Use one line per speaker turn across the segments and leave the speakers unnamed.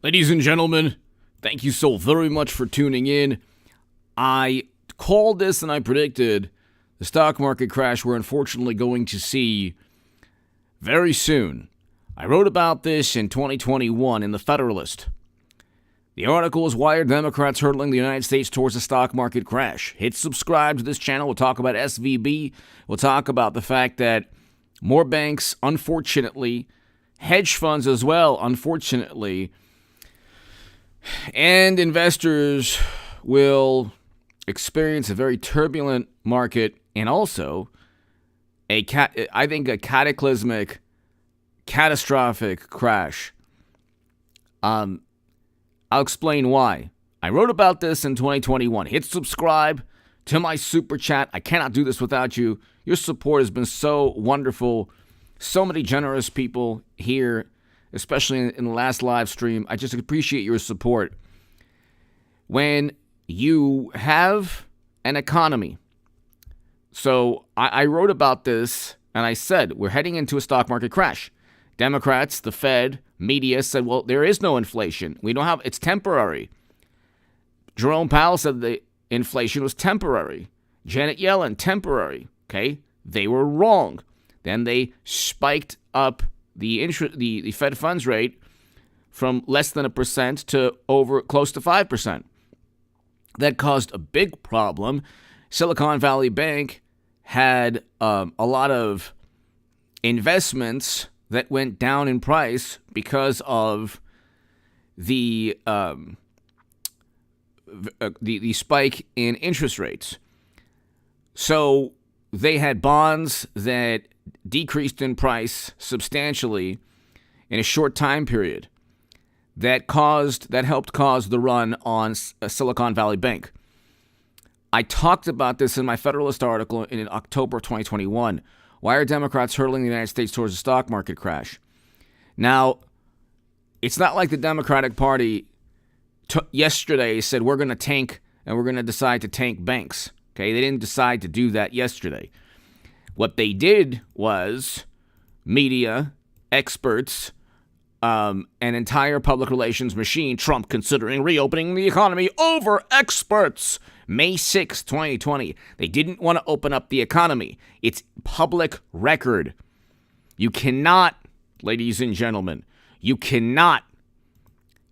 Ladies and gentlemen, thank you so very much for tuning in. I called this and I predicted the stock market crash we're unfortunately going to see very soon. I wrote about this in 2021 in The Federalist. The article is Why Are Democrats Hurtling the United States Towards a Stock Market Crash? Hit subscribe to this channel. We'll talk about SVB. We'll talk about the fact that more banks, unfortunately, hedge funds as well, unfortunately, and investors will experience a very turbulent market and also a cataclysmic, catastrophic crash. I'll explain why. I wrote about this in 2021. Hit subscribe to my super chat. I cannot do this without you. Your support has been so wonderful. So many generous people here, especially in the last live stream. I just appreciate your support. When you have an economy, so I wrote about this and I said we're heading into a stock market crash. Democrats, the Fed, media said, well, there is no inflation. It's temporary. Jerome Powell said the inflation was temporary. Janet Yellen, temporary. Okay, they were wrong. Then they spiked up the Fed funds rate from less than 1% to over close to 5%. That caused a big problem. Silicon Valley Bank had a lot of investments that went down in price because of the spike in interest rates. So they had bonds that decreased in price substantially in a short time period. That helped cause the run on Silicon Valley Bank. I talked about this in my Federalist article in October 2021. Why are Democrats hurtling the United States towards a stock market crash? Now, it's not like the Democratic Party yesterday said we're going to tank and we're going to decide to tank banks. Okay, they didn't decide to do that yesterday. What they did was media, experts, an entire public relations machine, Trump considering reopening the economy over experts. May 6, 2020. They didn't want to open up the economy. It's public record. You cannot, ladies and gentlemen, you cannot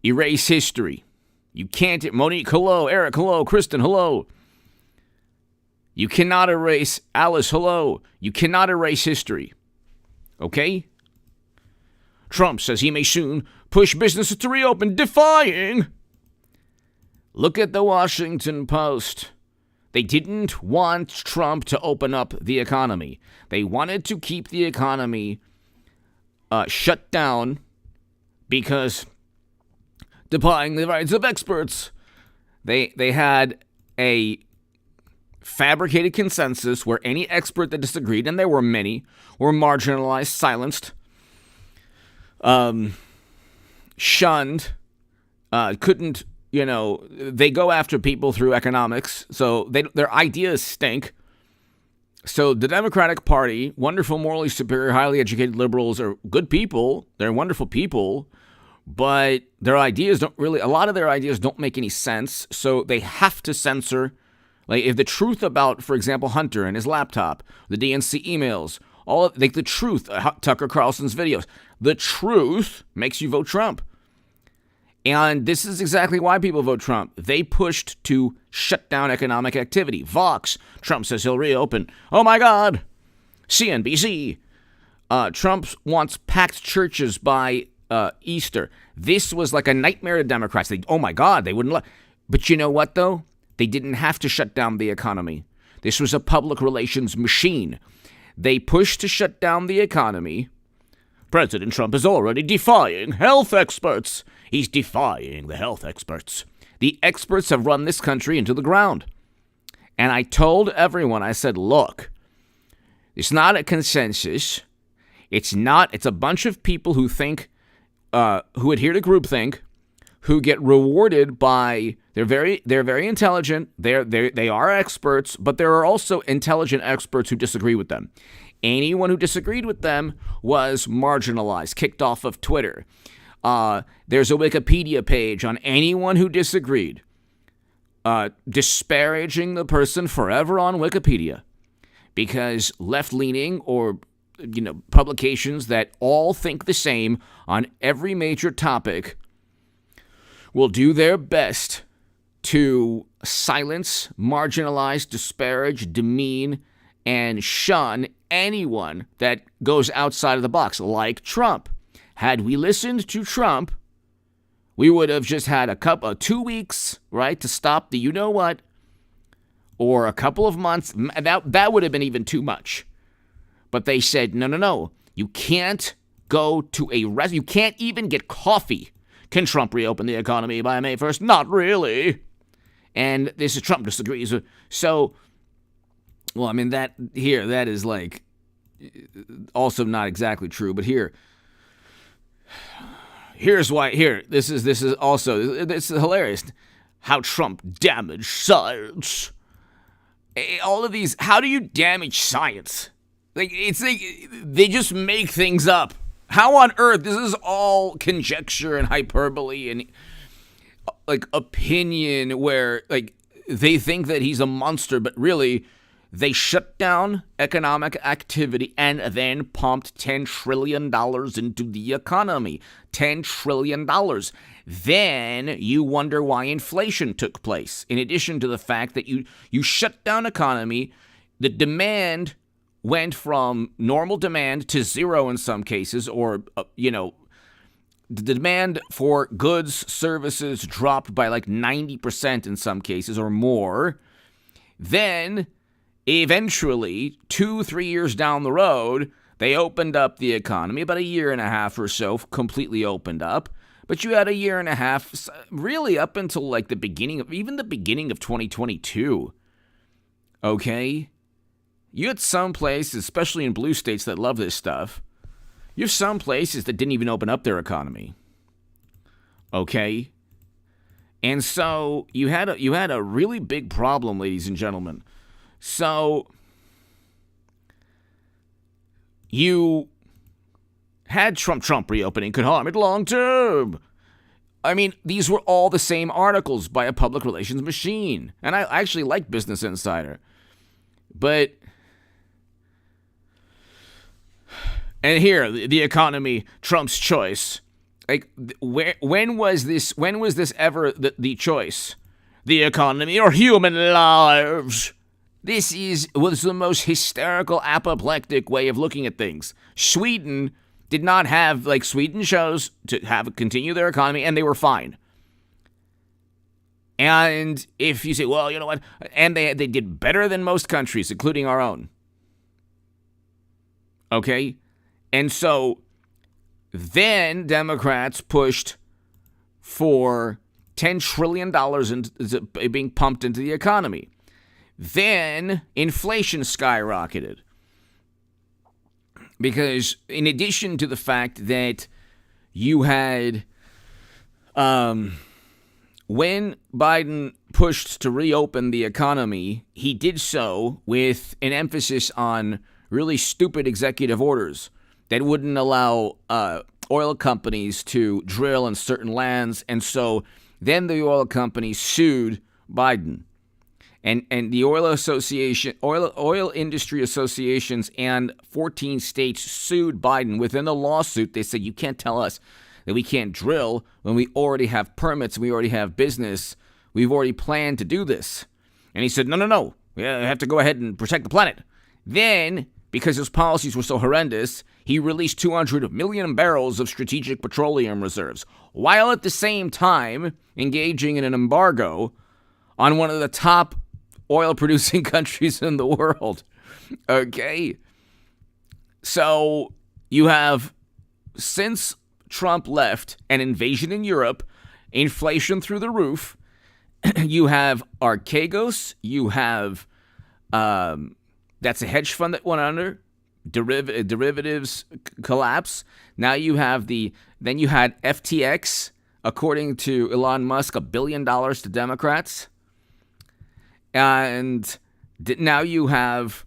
erase history. You can't. Monique, hello. Eric, hello. Kristen, hello. You cannot erase, Alice, hello. You cannot erase history. Okay? Trump says he may soon push businesses to reopen, defying. Look at the Washington Post. They didn't want Trump to open up the economy. They wanted to keep the economy shut down because defying the rights of experts. They had a fabricated consensus where any expert that disagreed, and there were many, were marginalized, silenced, shunned, couldn't, they go after people through economics, so their ideas stink. So the Democratic Party, wonderful, morally superior, highly educated liberals are good people. They're wonderful people, but a lot of their ideas don't make any sense, so they have to censor. Like if the truth about, for example, Hunter and his laptop, the DNC emails, the truth, Tucker Carlson's videos, the truth makes you vote Trump. And this is exactly why people vote Trump. They pushed to shut down economic activity. Vox, Trump says he'll reopen. Oh my God. CNBC, Trump wants packed churches by Easter. This was like a nightmare to Democrats. Oh my God, they wouldn't But you know what, though? They didn't have to shut down the economy. This was a public relations machine. They pushed to shut down the economy. President Trump is already defying health experts. He's defying the health experts. The experts have run this country into the ground. And I told everyone, I said, look, it's not a consensus. It's a bunch of people who think, who adhere to groupthink, who get rewarded by, they're very intelligent. They are experts, but there are also intelligent experts who disagree with them. Anyone who disagreed with them was marginalized, kicked off of Twitter. There's a Wikipedia page on anyone who disagreed, disparaging the person forever on Wikipedia, because left-leaning or publications that all think the same on every major topic will do their best to silence, marginalize, disparage, demean, and shun anyone that goes outside of the box, like Trump. Had we listened to Trump, we would have just had 2 weeks, right, to stop the you-know-what, or a couple of months. That would have been even too much. But they said, no, you can't go to you can't even get coffee. Can Trump reopen the economy by May 1st? Not really. And this is Trump disagrees. So, well, I mean, that is like also not exactly true. But here's why. This is hilarious. How Trump damaged science. All of these. How do you damage science? It's like they just make things up. How on earth? This is all conjecture and hyperbole and opinion, where they think that he's a monster, but really they shut down economic activity and then pumped $10 trillion into the economy. $10 trillion. Then you wonder why inflation took place. In addition to the fact that you shut down economy, the demand went from normal demand to zero in some cases, or, the demand for goods, services dropped by 90% in some cases or more. Then, eventually, 2-3 years down the road, they opened up the economy, about a year and a half or so, completely opened up. But you had a year and a half, really up until the beginning of 2022. Okay? You had some places, especially in blue states that love this stuff, you have some places that didn't even open up their economy. Okay? And so you had a really big problem, ladies and gentlemen. So you had Trump reopening could harm it long term. I mean, these were all the same articles by a public relations machine. And I actually like Business Insider. But and here, the economy, Trump's choice. When was this ever the choice? The economy or human lives? This was the most hysterical, apoplectic way of looking at things. Sweden did not have, Sweden chose to continue their economy, and they were fine. And if you say, well, you know what? And they did better than most countries, including our own. Okay? And so then Democrats pushed for $10 trillion being pumped into the economy. Then inflation skyrocketed. Because in addition to the fact that you had, when Biden pushed to reopen the economy, he did so with an emphasis on really stupid executive orders that wouldn't allow oil companies to drill in certain lands. And so then the oil companies sued Biden. And the oil industry associations and 14 states sued Biden. Within the lawsuit, they said, you can't tell us that we can't drill when we already have permits, we already have business, we've already planned to do this. And he said, no, we have to go ahead and protect the planet. Then, because his policies were so horrendous, he released 200 million barrels of strategic petroleum reserves, while at the same time engaging in an embargo on one of the top oil-producing countries in the world. Okay? So you have, since Trump left, an invasion in Europe, inflation through the roof. You have Archegos. You have, that's a hedge fund that went under. Derivatives collapse. Now you have then you had FTX, according to Elon Musk, $1 billion to Democrats. And now you have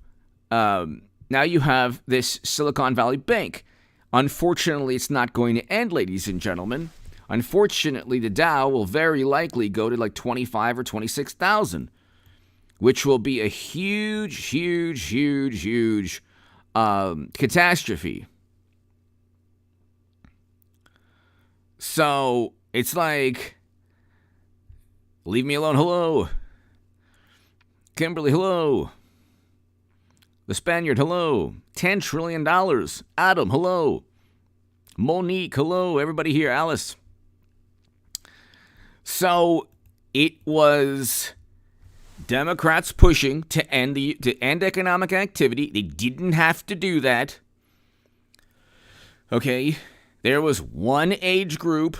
this Silicon Valley Bank. Unfortunately, it's not going to end, ladies and gentlemen. Unfortunately, the Dow will very likely go to like 25 or 26,000, which will be a huge catastrophe. So it's like, leave me alone, hello. Kimberly, hello. The Spaniard, hello. $10 trillion. Adam, hello. Monique, hello. Everybody here, Alice. So it was Democrats pushing to end economic activity. They didn't have to do that. Okay, there was one age group,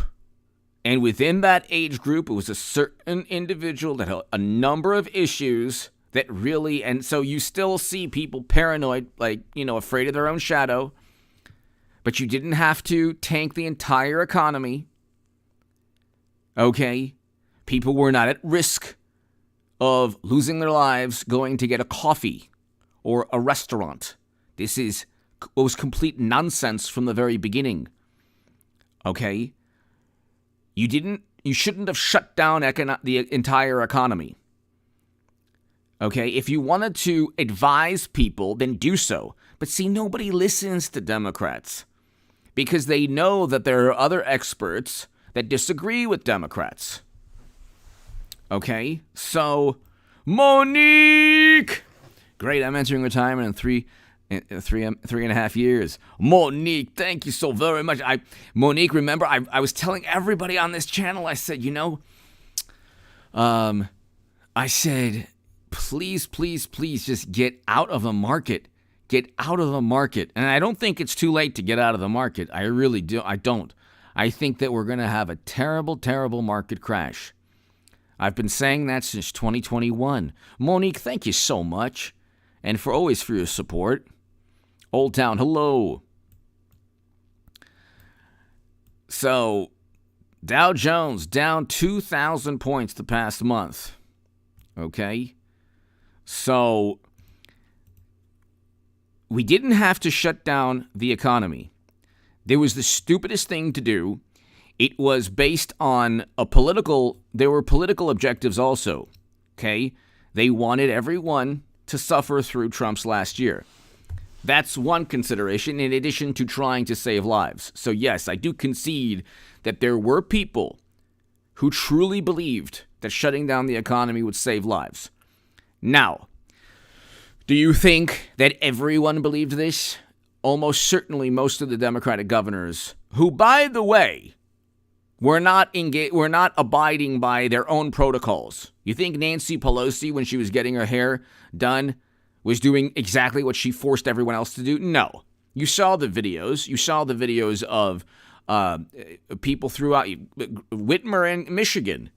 and within that age group, it was a certain individual that had a number of issues that really, and so you still see people paranoid, like, afraid of their own shadow, but you didn't have to tank the entire economy. Okay, people were not at risk of losing their lives going to get a coffee or a restaurant. This was complete nonsense from the very beginning. Okay, you shouldn't have shut down the entire economy. Okay, if you wanted to advise people, then do so. But see, nobody listens to Democrats because they know that there are other experts that disagree with Democrats. Okay, so Monique, great. I'm entering retirement in three and a half years. Monique, thank you so very much. Monique, remember, I was telling everybody on this channel. I said, I said, please, just get out of the market. Get out of the market. And I don't think it's too late to get out of the market. I really do. I don't. I think that we're going to have a terrible, terrible market crash. I've been saying that since 2021. Monique, thank you so much. And for your support. Old Town, hello. So, Dow Jones down 2,000 points the past month. Okay? So, we didn't have to shut down the economy. There was the stupidest thing to do. It was based on there were political objectives also, okay? They wanted everyone to suffer through Trump's last year. That's one consideration in addition to trying to save lives. So yes, I do concede that there were people who truly believed that shutting down the economy would save lives. Now, do you think that everyone believed this? Almost certainly most of the Democratic governors, who, by the way, were not abiding by their own protocols. You think Nancy Pelosi, when she was getting her hair done, was doing exactly what she forced everyone else to do? No. You saw the videos. You saw the videos of people throughout Whitmer in Michigan.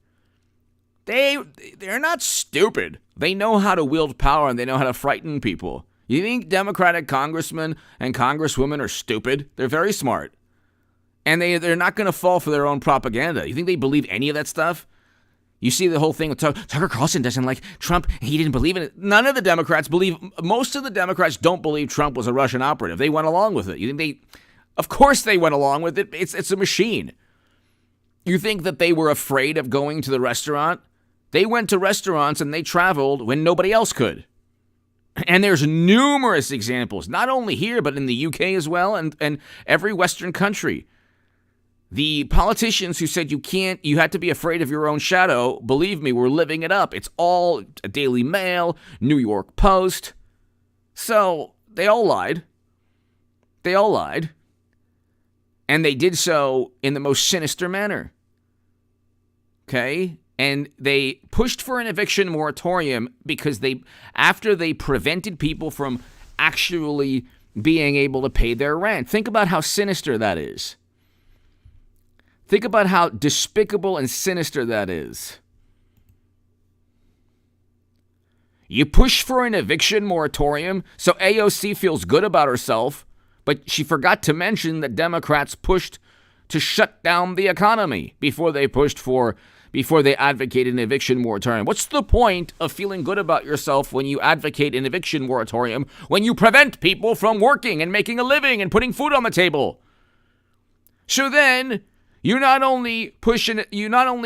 They're not stupid. They know how to wield power and they know how to frighten people. You think Democratic congressmen and congresswomen are stupid? They're very smart. And they're not going to fall for their own propaganda. You think they believe any of that stuff? You see the whole thing with Tucker Carlson doesn't like Trump. He didn't believe in it. None of the Democrats believe. Most of the Democrats don't believe Trump was a Russian operative. They went along with it. You think of course they went along with it. It's a machine. You think that they were afraid of going to the restaurant? They went to restaurants and they traveled when nobody else could. And there's numerous examples, not only here, but in the UK as well, and every Western country. The politicians who said you had to be afraid of your own shadow, believe me, we're living it up. It's all Daily Mail, New York Post. So they all lied. They all lied. And they did so in the most sinister manner. Okay? And they pushed for an eviction moratorium because after they prevented people from actually being able to pay their rent. Think about how sinister that is. Think about how despicable and sinister that is. You push for an eviction moratorium so AOC feels good about herself, but she forgot to mention that Democrats pushed to shut down the economy before they advocated an eviction moratorium. What's the point of feeling good about yourself when you advocate an eviction moratorium when you prevent people from working and making a living and putting food on the table? So then you not only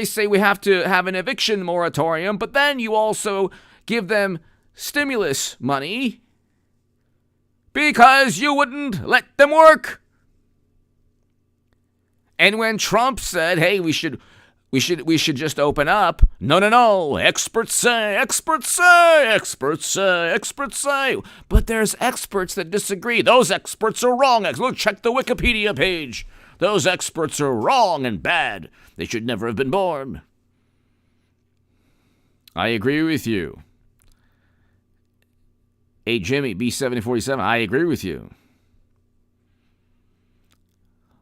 say we have to have an eviction moratorium, but then you also give them stimulus money because you wouldn't let them work. And when Trump said, "Hey, we should just open up," no, experts say, but there's experts that disagree. Those experts are wrong. Look, check the Wikipedia page. Those experts are wrong and bad. They should never have been born. I agree with you. Hey, Jimmy, B7047, I agree with you.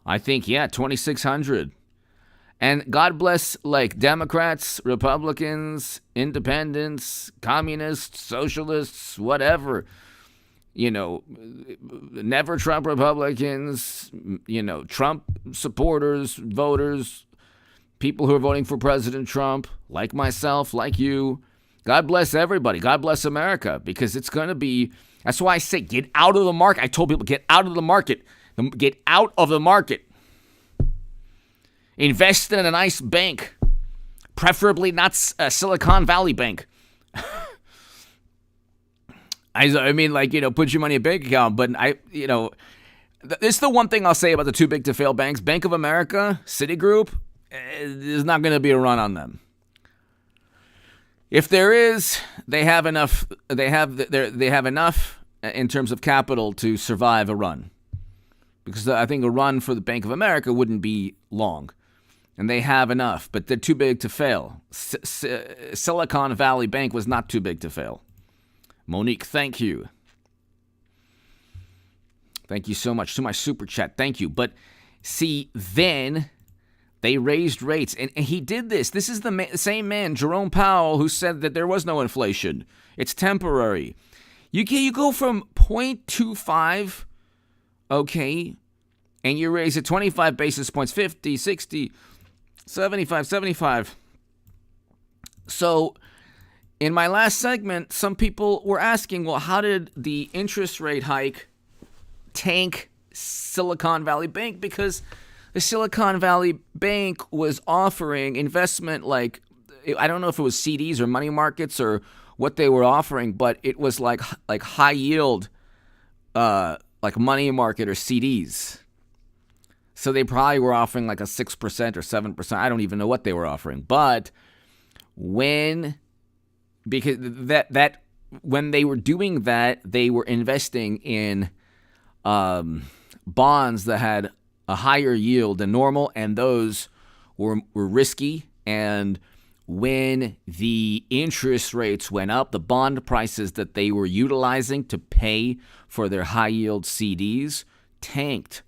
I think, 2,600. And God bless, Democrats, Republicans, independents, communists, socialists, whatever. Never Trump Republicans, Trump supporters, voters, people who are voting for President Trump, like myself, like you. God bless everybody. God bless America, because it's going to be, that's why I say get out of the market. I told people, get out of the market. Get out of the market. Invest in a nice bank, preferably not a Silicon Valley bank. I mean, put your money in a bank account, but it's the one thing I'll say about the too big to fail banks. Bank of America, Citigroup, there's not going to be a run on them. If there is, they have enough. They have enough in terms of capital to survive a run, because I think a run for the Bank of America wouldn't be long. And they have enough, but they're too big to fail. Silicon Valley Bank was not too big to fail. Monique, thank you. Thank you so much to my super chat. Thank you. But see, then they raised rates. And he did this. This is the same man, Jerome Powell, who said that there was no inflation. It's temporary. You go from 0.25, okay, and you raise it 25 basis points, 50, 60, 75. So in my last segment, some people were asking, well, how did the interest rate hike tank Silicon Valley Bank? Because the Silicon Valley Bank was offering investment, I don't know if it was CDs or money markets or what they were offering, but it was like high yield, like money market or CDs. So they probably were offering like a 6% or 7%. I don't even know what they were offering. But when they were doing that, they were investing in bonds that had a higher yield than normal, and those were risky. And when the interest rates went up, the bond prices that they were utilizing to pay for their high yield CDs tanked.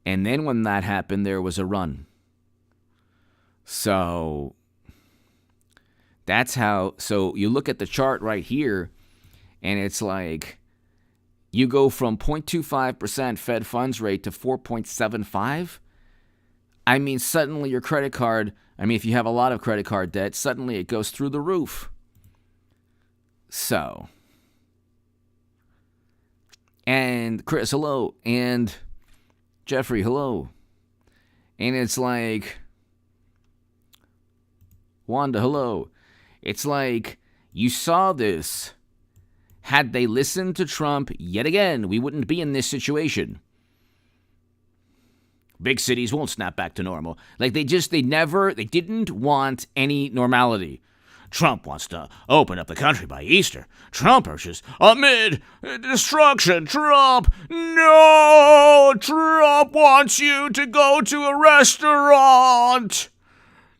And then when that happened, there was a run. So that's how, so you look at the chart right here, and it's like you go from 0.25% Fed funds rate to 4.75. I mean, suddenly your credit card, if you have a lot of credit card debt, suddenly it goes through the roof. So, and Chris, hello, and Jeffrey, hello. And it's like, Wanda, hello. It's like, you saw this. Had they listened to Trump yet again, we wouldn't be in this situation. Big cities won't snap back to normal. They didn't want any normality. Trump wants to open up the country by Easter. Trumpers amid destruction. Trump, no! Trump wants you to go to a restaurant.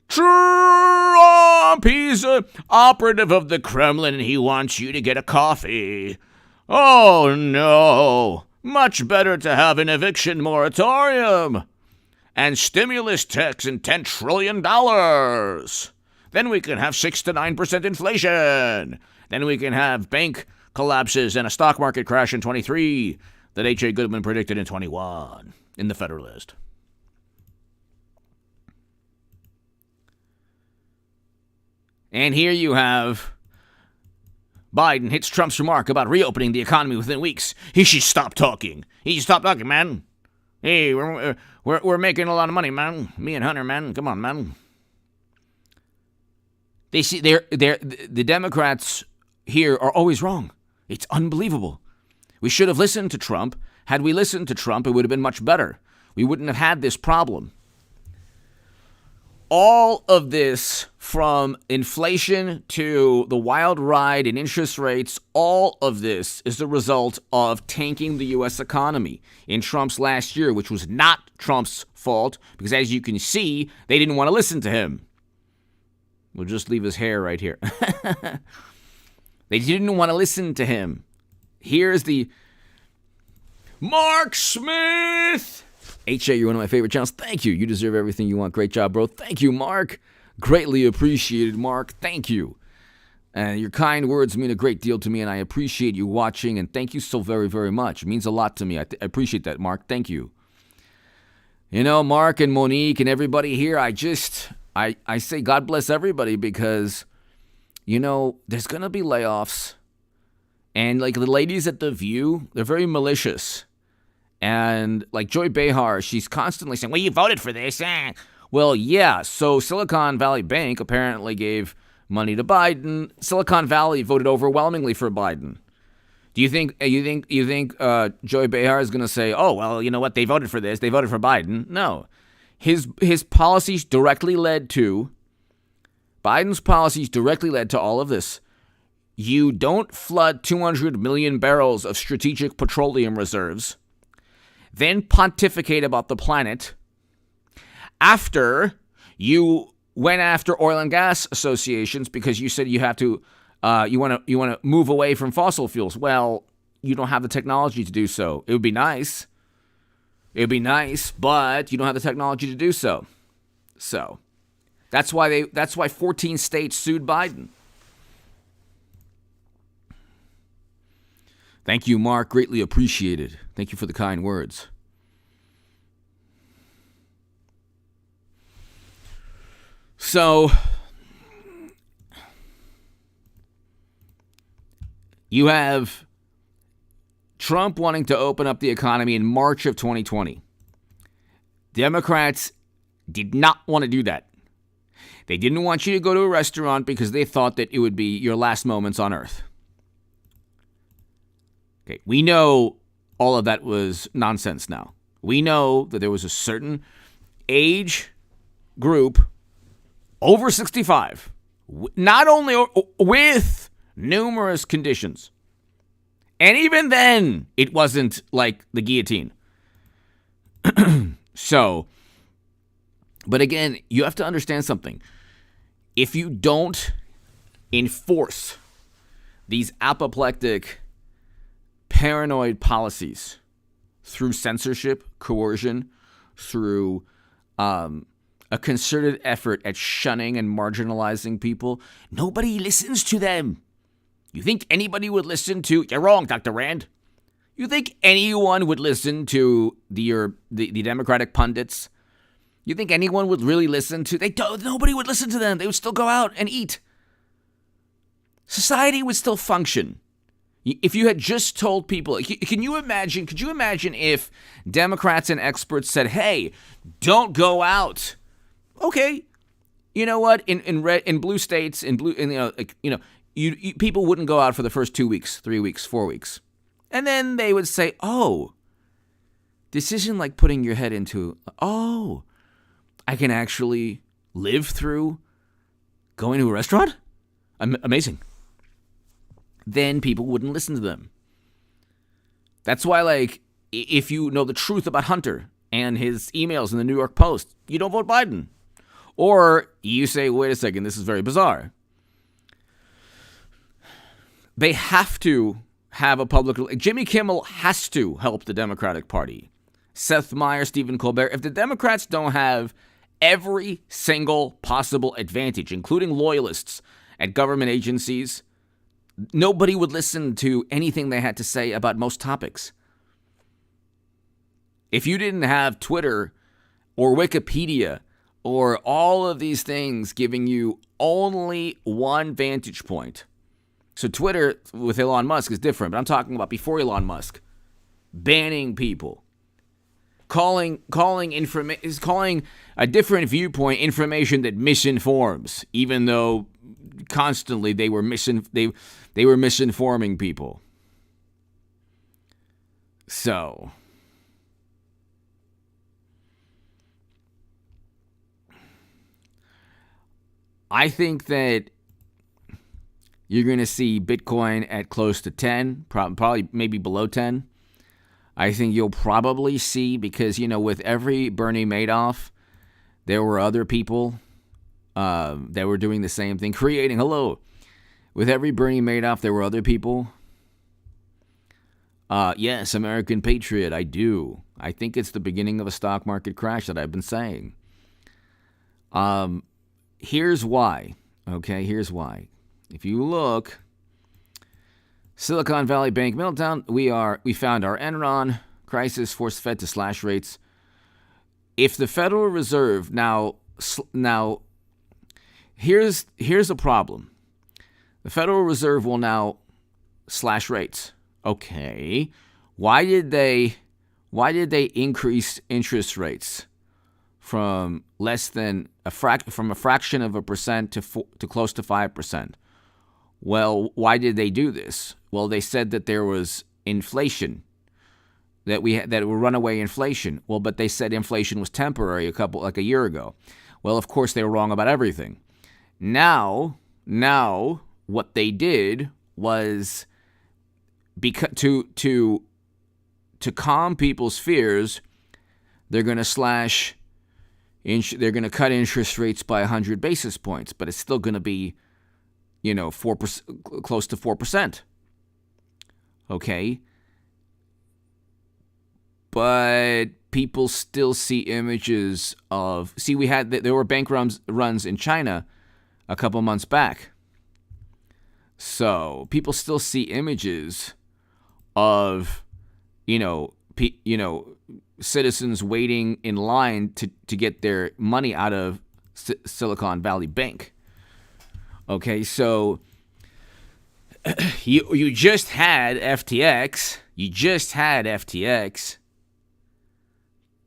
Trump, he's an operative of the Kremlin, and he wants you to get a coffee. Oh, no. Much better to have an eviction moratorium and stimulus checks and $10 trillion. Then we can have 6 to 9% inflation. Then we can have bank collapses and a stock market crash in 23 that H.A. Goodman predicted in 21 in the Federalist. And here you have Biden hits Trump's remark about reopening the economy within weeks. He should stop talking. He should stop talking, man. Hey, we're making a lot of money, man. Me and Hunter, man. Come on, man. They see the Democrats here are always wrong. It's unbelievable. We should have listened to Trump. Had we listened to Trump, it would have been much better. We wouldn't have had this problem. All of this, from inflation to the wild ride in interest rates, all of this is the result of tanking the U.S. economy in Trump's last year, which was not Trump's fault, because as you can see, they didn't want to listen to him. We'll just leave his hair right here. They didn't want to listen to him. Here's the Mark Smith. HA, you're one of my favorite channels. Thank you. You deserve everything you want. Great job, bro. Thank you, Mark. Greatly appreciated, Mark. Thank you. And your kind words mean a great deal to me, and I appreciate you watching, and thank you so very, very much. It means a lot to me. I appreciate that, Mark. Thank you. You know, Mark and Monique and everybody here, I say God bless everybody because, you know, there's going to be layoffs. And like the ladies at The View, they're very malicious. And like Joy Behar, she's constantly saying, well, you voted for this. Well, yeah. So Silicon Valley Bank apparently gave money to Biden. Silicon Valley voted overwhelmingly for Biden. Do you think Joy Behar is going to say, oh, well, you know what? They voted for this. They voted for Biden. No. His policies directly led to, Biden's policies directly led to all of this. You don't flood 200 million barrels of strategic petroleum reserves, then pontificate about the planet after you went after oil and gas associations because you said you have to, you want to move away from fossil fuels. Well, you don't have the technology to do so. It would be nice. It would be nice, but you don't have the technology to do so. So that's why 14 states sued Biden. Thank you, Mark. Greatly appreciated. Thank you for the kind words. So, you have Trump wanting to open up the economy in March of 2020. Democrats did not want to do that. They didn't want you to go to a restaurant because they thought that it would be your last moments on earth. Okay, we know all of that was nonsense now. We know that there was a certain age group over 65, not only with numerous conditions. And even then, it wasn't like the guillotine. So, but again, you have to understand something. If you don't enforce these apoplectic, paranoid policies through censorship, coercion, through a concerted effort at shunning and marginalizing people, nobody listens to them. You think anybody would listen to... You're wrong, Dr. Rand. You think anyone would listen to the Democratic pundits? You think anyone would really listen to... Nobody would listen to them. They would still go out and eat. Society would still function. If you had just told people... Could you imagine if Democrats and experts said, hey, don't go out. Okay. You know what? In blue states, people wouldn't go out for the first 2 weeks, 3 weeks, 4 weeks. And then they would say, oh, this isn't like putting your head into, oh, I can actually live through going to a restaurant? Amazing. Then people wouldn't listen to them. That's why, like, if you know the truth about Hunter and his emails in the New York Post, you don't vote Biden. Or you say, wait a second, this is very bizarre. They have to have a public... Jimmy Kimmel has to help the Democratic Party. Seth Meyers, Stephen Colbert. If the Democrats don't have every single possible advantage, including loyalists at government agencies, nobody would listen to anything they had to say about most topics. If you didn't have Twitter or Wikipedia or all of these things giving you only one vantage point... So Twitter with Elon Musk is different, but I'm talking about before Elon Musk. Banning people. calling a different viewpoint information that misinforms, even though constantly they were misinforming people. So I think that you're going to see Bitcoin at close to 10, probably maybe below 10. I think you'll probably see, because, with every Bernie Madoff, there were other people that were doing the same thing, With every Bernie Madoff, there were other people. Yes, American Patriot, I do. I think it's the beginning of a stock market crash that I've been saying. Here's why. Okay, here's why. If you look, Silicon Valley Bank meltdown, we found our Enron crisis, forced Fed to slash rates. If the Federal Reserve now here's a problem. The Federal Reserve will now slash rates. Okay, why did they increase interest rates from less than a fraction of a percent to close to 5%? Well, why did they do this? Well, they said that there was inflation, that were runaway inflation. Well, but they said inflation was temporary a year ago. Well, of course they were wrong about everything. Now what they did was, because to calm people's fears, they're going to cut interest rates by 100 basis points, but it's still going to be 4%, close to 4%. Okay? But people still see images of, there were bank runs in China a couple months back. So people still see images of, citizens waiting in line to get their money out of Silicon Valley Bank. Okay, so you just had FTX.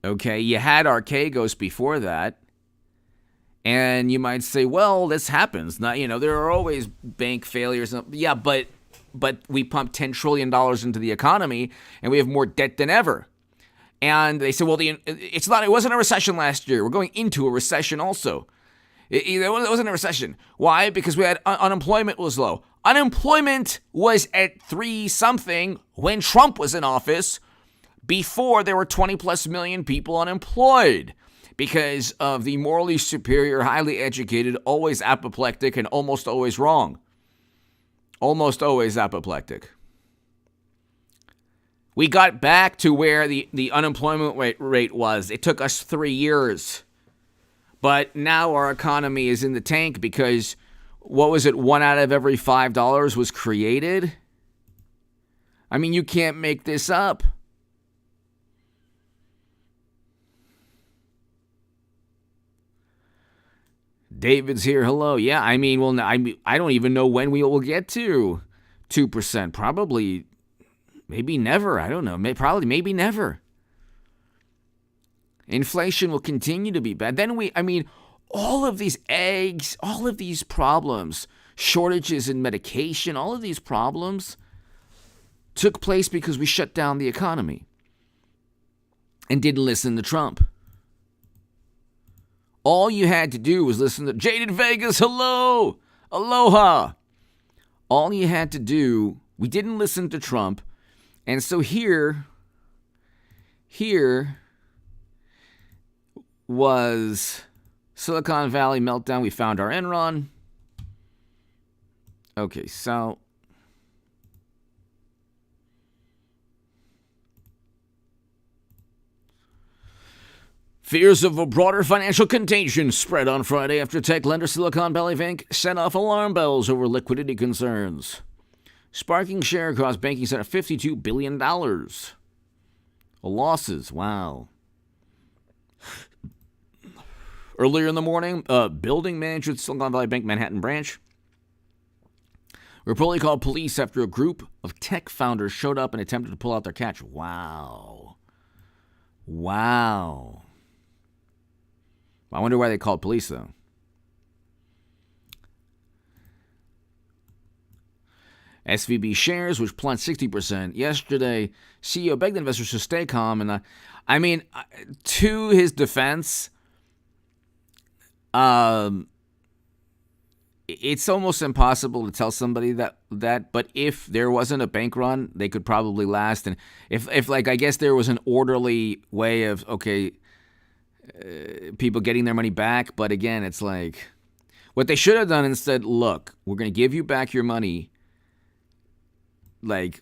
Okay, you had Archegos before that. And you might say, well, this happens. Now, there are always bank failures. Yeah, but we pumped $10 trillion into the economy, and we have more debt than ever. And they said, well, it wasn't a recession last year. We're going into a recession also. It wasn't a recession. Why? Because we had unemployment was low. Unemployment was at 3-something when Trump was in office. Before, there were 20 plus million people unemployed because of the morally superior, highly educated, always apoplectic, and almost always wrong. Almost always apoplectic. We got back to where the unemployment rate was. It took us 3 years. But now our economy is in the tank because, what was it, 1 out of every $5 was created? I mean, you can't make this up. David's here. Hello. Yeah, I don't even know when we will get to 2%. Probably, maybe never. I don't know. Maybe never. Inflation will continue to be bad. Then all of these eggs, all of these problems, shortages in medication, all of these problems took place because we shut down the economy and didn't listen to Trump. All you had to do was listen to Jaded Vegas. Hello. Aloha. All you had to do, we didn't listen to Trump. And so here was Silicon Valley meltdown. We found our Enron. Okay, so fears of a broader financial contagion spread on Friday after tech lender Silicon Valley Bank set off alarm bells over liquidity concerns, sparking share across banking sector $52 billion. Losses, wow. Earlier in the morning, building manager at Silicon Valley Bank Manhattan branch reportedly called police after a group of tech founders showed up and attempted to pull out their cash. Wow. Wow. I wonder why they called police, though. SVB shares, which plunged 60% yesterday. CEO begged investors to stay calm. And I mean, to his defense, it's almost impossible to tell somebody that. But if there wasn't a bank run, they could probably last. And if like, I guess there was an orderly way of, people getting their money back. But again, it's like what they should have done instead. Look, we're going to give you back your money. Like,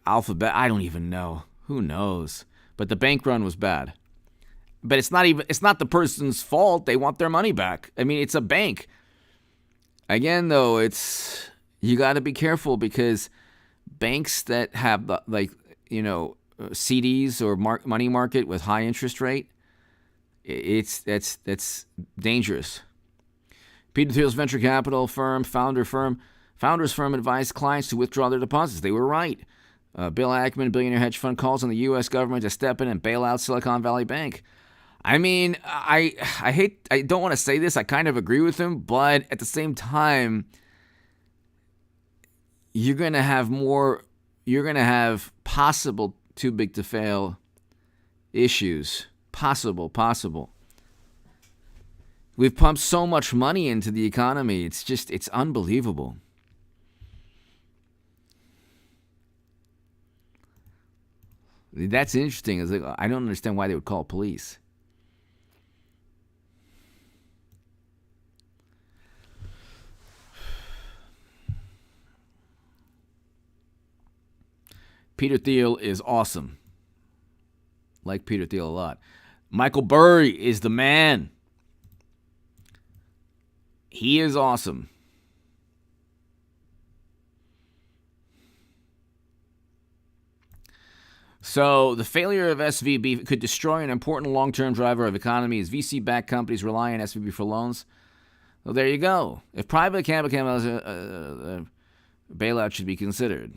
Alphabet, I don't even know. Who knows? But the bank run was bad. But it's not the person's fault. They want their money back. I mean, it's a bank. Again, though, you got to be careful because banks that have CDs or money market with high interest rate, that's dangerous. Peter Thiel's venture capital firm, founders firm advised clients to withdraw their deposits. They were right. Bill Ackman, billionaire hedge fund, calls on the U.S. government to step in and bail out Silicon Valley Bank. I mean, I don't want to say this. I kind of agree with him, but at the same time, you're going to have possible too big to fail issues. Possible. We've pumped so much money into the economy. It's unbelievable. That's interesting. It's like, I don't understand why they would call police. Peter Thiel is awesome. Like Peter Thiel a lot. Michael Burry is the man. He is awesome. So the failure of SVB could destroy an important long-term driver of economy as VC-backed companies rely on SVB for loans. Well, there you go. If private capital bailout should be considered.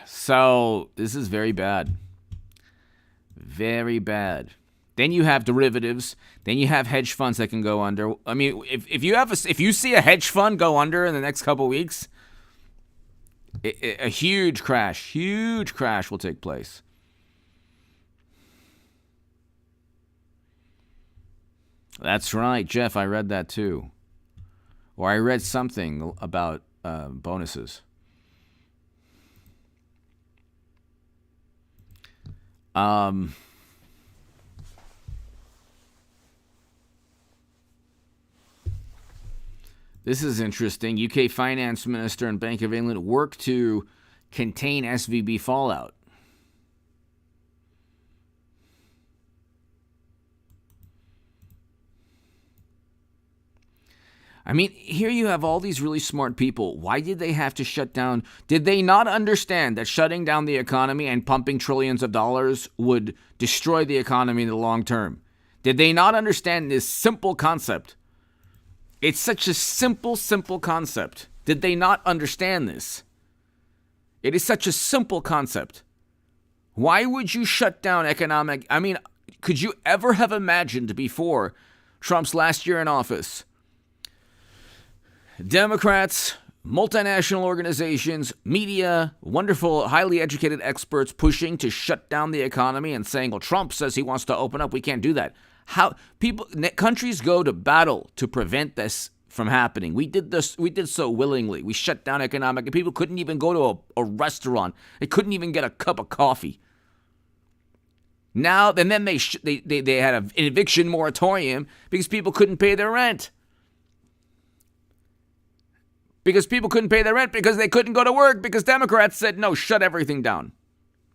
So this is very bad. Very bad. Then you have derivatives. Then you have hedge funds that can go under. I mean, if you see a hedge fund go under in the next couple of weeks, a huge crash will take place. That's right, Jeff. I read that too, or I read something about bonuses. This is interesting. UK Finance Minister and Bank of England work to contain SVB fallout. I mean, here you have all these really smart people. Why did they have to shut down? Did they not understand that shutting down the economy and pumping trillions of dollars would destroy the economy in the long term? Did they not understand this simple concept? It's such a simple concept. Did they not understand this? It is such a simple concept. Why would you shut down economic? I mean, could you ever have imagined before Trump's last year in office? Democrats, multinational organizations, media, wonderful, highly educated experts pushing to shut down the economy and saying, well, Trump says he wants to open up. We can't do that. Countries go to battle to prevent this from happening. We did so willingly. We shut down economic, and people couldn't even go to a restaurant. They couldn't even get a cup of coffee. Now, and then they had an eviction moratorium because people couldn't pay their rent. Because people couldn't pay their rent because they couldn't go to work because Democrats said, no, shut everything down.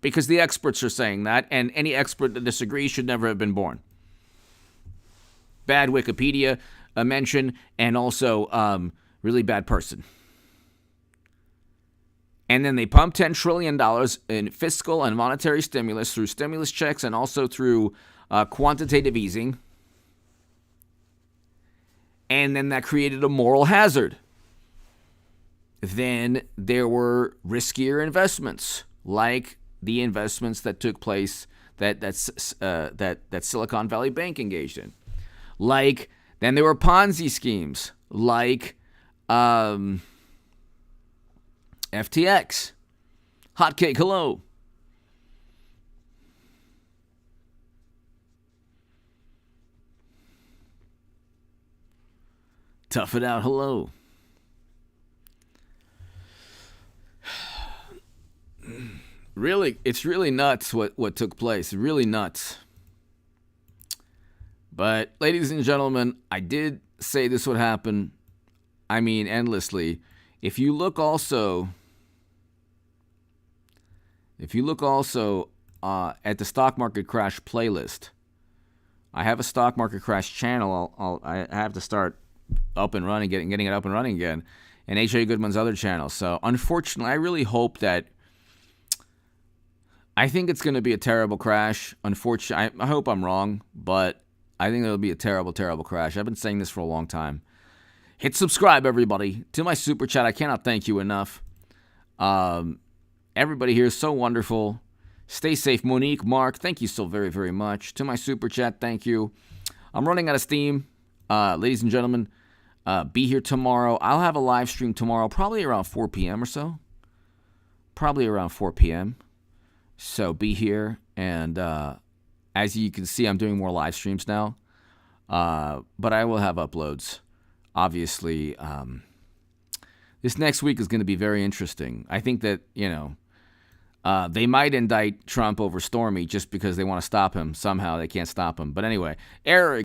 Because the experts are saying that, and any expert that disagrees should never have been born. Bad Wikipedia mention, and also really bad person. And then they pumped $10 trillion in fiscal and monetary stimulus through stimulus checks and also through quantitative easing. And then that created a moral hazard then there were riskier investments, like the investments that took place that Silicon Valley Bank engaged in. Like, then there were Ponzi schemes, like FTX. Hotcake, hello. Tough it out, hello. Really, it's really nuts what took place. Really nuts. But, ladies and gentlemen, I did say this would happen. I mean, endlessly. If you look also at the stock market crash playlist, I have a stock market crash channel. I have to start up and running, getting it up and running again, and H.A. Goodman's other channel. So, unfortunately, I really hope that. I think it's going to be a terrible crash. Unfortunately, I hope I'm wrong, but I think it'll be a terrible, terrible crash. I've been saying this for a long time. Hit subscribe, everybody, to my super chat. I cannot thank you enough. Everybody here is so wonderful. Stay safe. Monique, Mark, thank you so very, very much. To my super chat, thank you. I'm running out of steam. Ladies and gentlemen, be here tomorrow. I'll have a live stream tomorrow, probably around 4 p.m. or so. Probably around 4 p.m. So be here, and as you can see, I'm doing more live streams now, but I will have uploads. Obviously, this next week is going to be very interesting. I think that, they might indict Trump over Stormy just because they want to stop him. Somehow they can't stop him. But anyway, Eric.